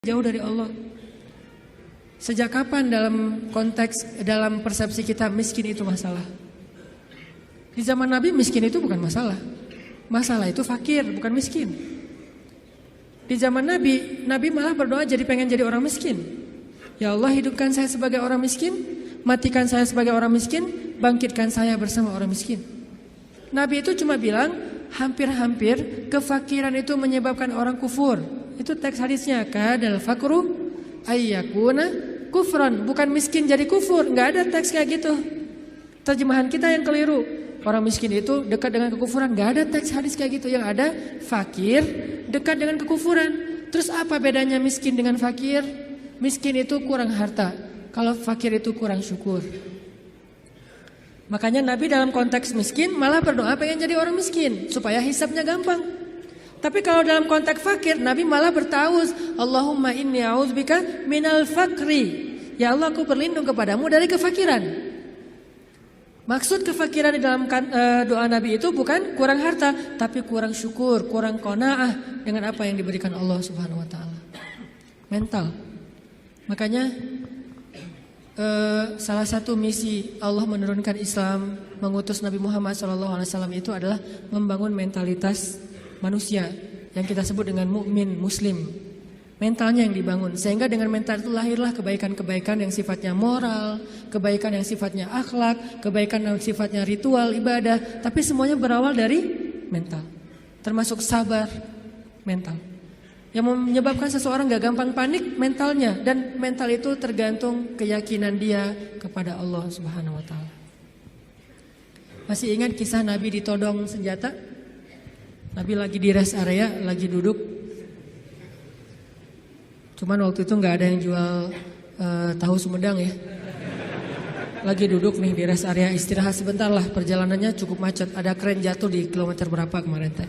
jauh dari Allah. Sejak kapan dalam persepsi kita miskin itu masalah? Di zaman Nabi miskin itu bukan masalah. Masalah itu fakir, bukan miskin. Di zaman Nabi malah berdoa pengen jadi orang miskin. Ya Allah, hidupkan saya sebagai orang miskin, matikan saya sebagai orang miskin, bangkitkan saya bersama orang miskin. Nabi itu cuma bilang hampir-hampir kefakiran itu menyebabkan orang kufur. Itu teks hadisnya, kadal fakru ayyakuna kufran, bukan miskin jadi kufur. Nggak ada teks kayak gitu. Terjemahan kita yang keliru. Orang miskin itu dekat dengan kekufuran. Nggak ada teks hadis kayak gitu. Yang ada fakir dekat dengan kekufuran. Terus apa bedanya miskin dengan fakir? Miskin itu kurang harta, kalau fakir itu kurang syukur. Makanya Nabi dalam konteks miskin malah berdoa pengen jadi orang miskin supaya hisabnya gampang. Tapi kalau dalam konteks fakir, Nabi malah bertauz, Allahumma inni a'udzubika minal fakri. Ya Allah, aku berlindung kepadamu dari kefakiran. Maksud kefakiran di dalam doa Nabi itu bukan kurang harta, tapi kurang syukur, kurang qanaah dengan apa yang diberikan Allah Subhanahu wa taala. Mental. Makanya salah satu misi Allah menurunkan Islam, mengutus Nabi Muhammad SAW itu adalah membangun mentalitas manusia yang kita sebut dengan mukmin muslim. Mentalnya yang dibangun, sehingga dengan mental itu lahirlah kebaikan-kebaikan yang sifatnya moral, kebaikan yang sifatnya akhlak, kebaikan yang sifatnya ritual, ibadah. Tapi semuanya berawal dari mental, termasuk sabar mental. Yang menyebabkan seseorang gak gampang panik, mentalnya. Dan mental itu tergantung keyakinan dia kepada Allah Subhanahu wa taala. Masih ingat kisah Nabi ditodong senjata? Nabi lagi di rest area, lagi duduk. Cuman waktu itu gak ada yang jual tahu Sumedang ya. Lagi duduk nih di rest area, istirahat sebentar lah. Perjalanannya cukup macet, ada kren jatuh di kilometer berapa kemarin teh.